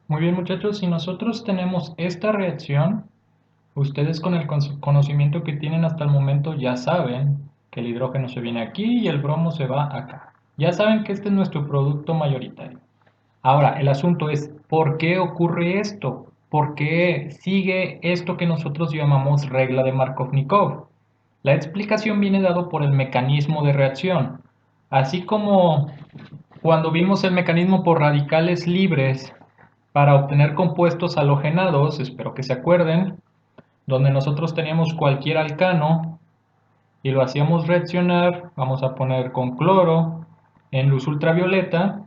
Muy bien, muchachos, si nosotros tenemos esta reacción, ustedes con el conocimiento que tienen hasta el momento ya saben que el hidrógeno se viene aquí y el bromo se va acá. Ya saben que este es nuestro producto mayoritario. Ahora, el asunto es, ¿por qué ocurre esto? ¿Por qué sigue esto que nosotros llamamos regla de Markovnikov? La explicación viene dado por el mecanismo de reacción. Así como cuando vimos el mecanismo por radicales libres para obtener compuestos halogenados, espero que se acuerden, donde nosotros teníamos cualquier alcano y lo hacíamos reaccionar, vamos a poner con cloro en luz ultravioleta,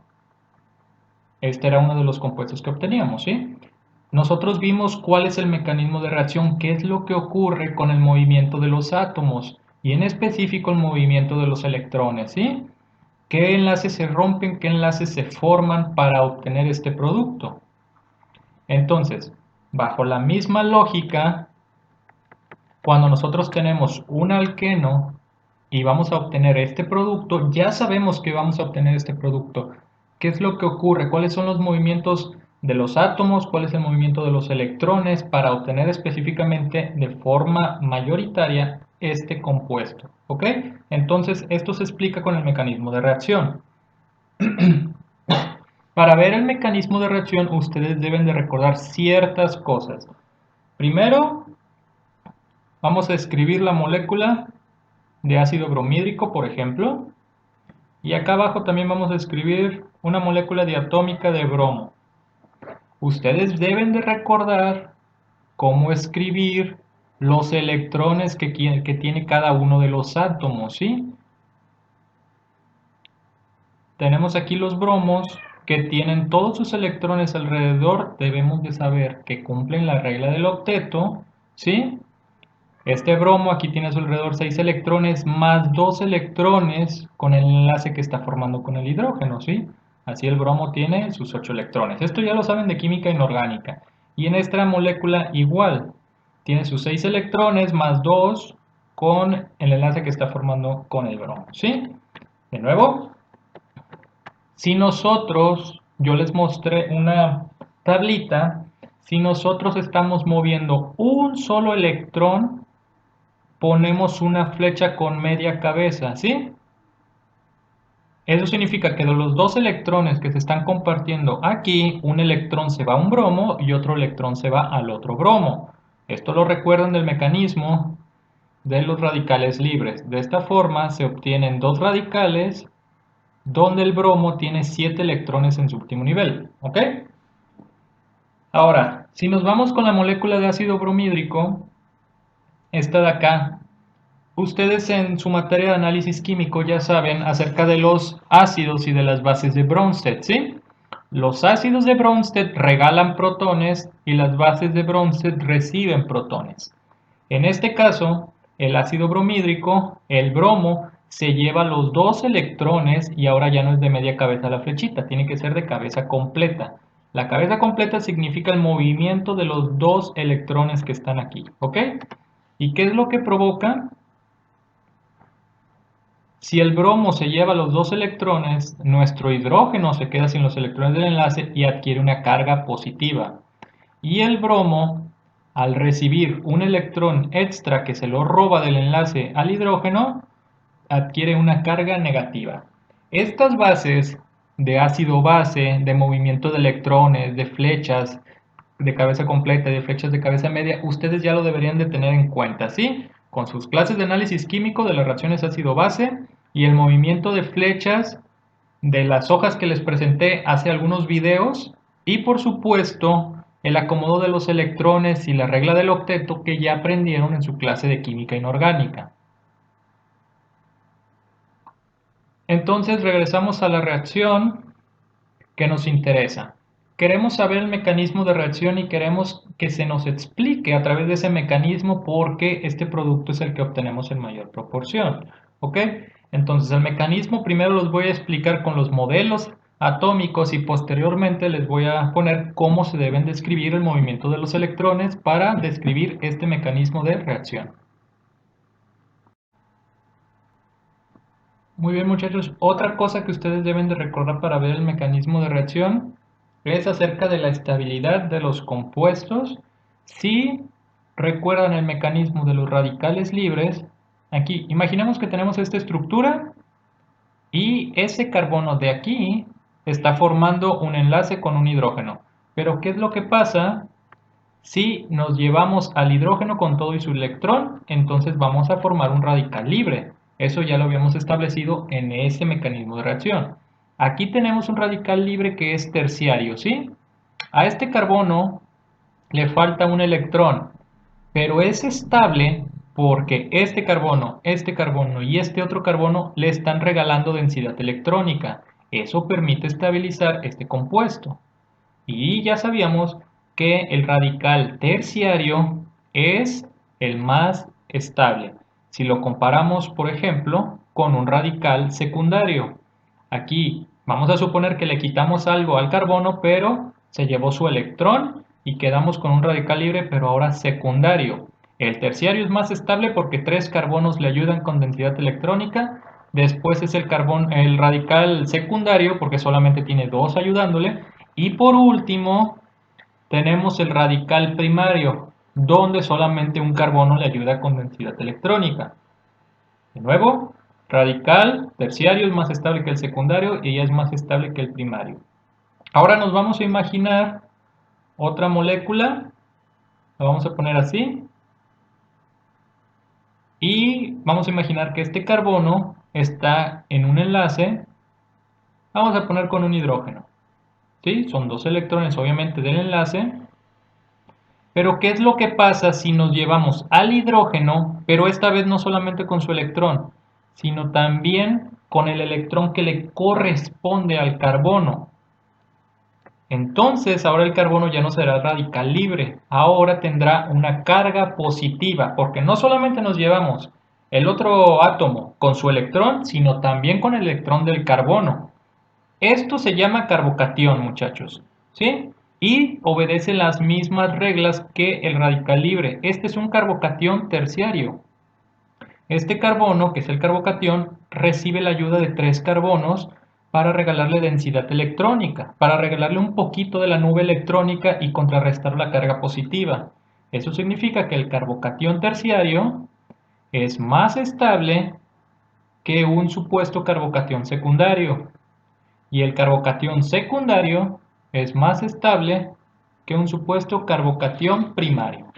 este era uno de los compuestos que obteníamos, ¿sí? Nosotros vimos cuál es el mecanismo de reacción, qué es lo que ocurre con el movimiento de los átomos y en específico el movimiento de los electrones, ¿sí? ¿Qué enlaces se rompen, qué enlaces se forman para obtener este producto? Entonces, bajo la misma lógica, cuando nosotros tenemos un alqueno y vamos a obtener este producto, ya sabemos que vamos a obtener este producto. ¿Qué es lo que ocurre? ¿Cuáles son los movimientos de los átomos? ¿Cuál es el movimiento de los electrones para obtener específicamente de forma mayoritaria este compuesto? ¿Ok? Entonces, esto se explica con el mecanismo de reacción. Para ver el mecanismo de reacción, ustedes deben de recordar ciertas cosas. Primero, vamos a escribir la molécula de ácido bromídrico, por ejemplo. Y acá abajo también vamos a escribir una molécula diatómica de bromo. Ustedes deben de recordar cómo escribir los electrones que tiene cada uno de los átomos, ¿sí? Tenemos aquí los bromos que tienen todos sus electrones alrededor. Debemos de saber que cumplen la regla del octeto, ¿sí? Este bromo aquí tiene a su alrededor 6 electrones más 2 electrones con el enlace que está formando con el hidrógeno, ¿sí? Así el bromo tiene sus 8 electrones. Esto ya lo saben de química inorgánica. Y en esta molécula igual, tiene sus 6 electrones más 2 con el enlace que está formando con el bromo, ¿sí? De nuevo, si nosotros, yo les mostré una tablita, si nosotros estamos moviendo un solo electrón, ponemos una flecha con media cabeza, ¿sí? Eso significa que de los dos electrones que se están compartiendo aquí, un electrón se va a un bromo y otro electrón se va al otro bromo. Esto lo recuerdan del mecanismo de los radicales libres. De esta forma se obtienen dos radicales donde el bromo tiene 7 electrones en su último nivel, ¿ok? Ahora, si nos vamos con la molécula de ácido bromídrico, esta de acá, ustedes en su materia de análisis químico ya saben acerca de los ácidos y de las bases de Bronsted, ¿sí? Los ácidos de Bronsted regalan protones y las bases de Bronsted reciben protones. En este caso, el ácido bromídrico, el bromo, se lleva los dos electrones y ahora ya no es de media cabeza la flechita, tiene que ser de cabeza completa. La cabeza completa significa el movimiento de los dos electrones que están aquí, ¿ok? ¿Y qué es lo que provoca? Si el bromo se lleva los dos electrones, nuestro hidrógeno se queda sin los electrones del enlace y adquiere una carga positiva. Y el bromo, al recibir un electrón extra que se lo roba del enlace al hidrógeno, adquiere una carga negativa. Estas bases de ácido base, de movimiento de electrones, de flechas de cabeza completa y de flechas de cabeza media, ustedes ya lo deberían de tener en cuenta, ¿sí? Con sus clases de análisis químico de las reacciones ácido-base y el movimiento de flechas de las hojas que les presenté hace algunos videos y por supuesto el acomodo de los electrones y la regla del octeto que ya aprendieron en su clase de química inorgánica. Entonces regresamos a la reacción que nos interesa. Queremos saber el mecanismo de reacción y queremos que se nos explique a través de ese mecanismo por qué este producto es el que obtenemos en mayor proporción. ¿Ok? Entonces el mecanismo primero los voy a explicar con los modelos atómicos y posteriormente les voy a poner cómo se deben describir el movimiento de los electrones para describir este mecanismo de reacción. Muy bien, muchachos, otra cosa que ustedes deben de recordar para ver el mecanismo de reacción Es acerca de la estabilidad de los compuestos. Si recuerdan el mecanismo de los radicales libres, aquí imaginemos que tenemos esta estructura y ese carbono de aquí está formando un enlace con un hidrógeno. Pero ¿qué es lo que pasa? Si nos llevamos al hidrógeno con todo y su electrón, entonces vamos a formar un radical libre. Eso ya lo habíamos establecido en ese mecanismo de reacción. Aquí tenemos un radical libre que es terciario, ¿sí? A este carbono le falta un electrón, pero es estable porque este carbono y este otro carbono le están regalando densidad electrónica. Eso permite estabilizar este compuesto. Y ya sabíamos que el radical terciario es el más estable. Si lo comparamos, por ejemplo, con un radical secundario. Aquí vamos a suponer que le quitamos algo al carbono, pero se llevó su electrón y quedamos con un radical libre, pero ahora secundario. El terciario es más estable porque tres carbonos le ayudan con densidad electrónica. Después es el radical secundario porque solamente tiene dos ayudándole. Y por último, tenemos el radical primario, donde solamente un carbono le ayuda con densidad electrónica. De nuevo, radical terciario es más estable que el secundario y es más estable que el primario. Ahora nos vamos a imaginar otra molécula, la vamos a poner así, y vamos a imaginar que este carbono está en un enlace, vamos a poner con un hidrógeno. ¿Sí? Son dos electrones obviamente del enlace. Pero ¿qué es lo que pasa si nos llevamos al hidrógeno, pero esta vez no solamente con su electrón, sino también con el electrón que le corresponde al carbono? Entonces ahora el carbono ya no será radical libre, ahora tendrá una carga positiva, porque no solamente nos llevamos el otro átomo con su electrón, sino también con el electrón del carbono. Esto se llama carbocatión, muchachos, ¿sí? Y obedece las mismas reglas que el radical libre. Este es un carbocatión terciario. Este carbono, que es el carbocatión, recibe la ayuda de tres carbonos para regalarle densidad electrónica, para regalarle un poquito de la nube electrónica y contrarrestar la carga positiva. Eso significa que el carbocatión terciario es más estable que un supuesto carbocatión secundario. Y el carbocatión secundario es más estable que un supuesto carbocatión primario.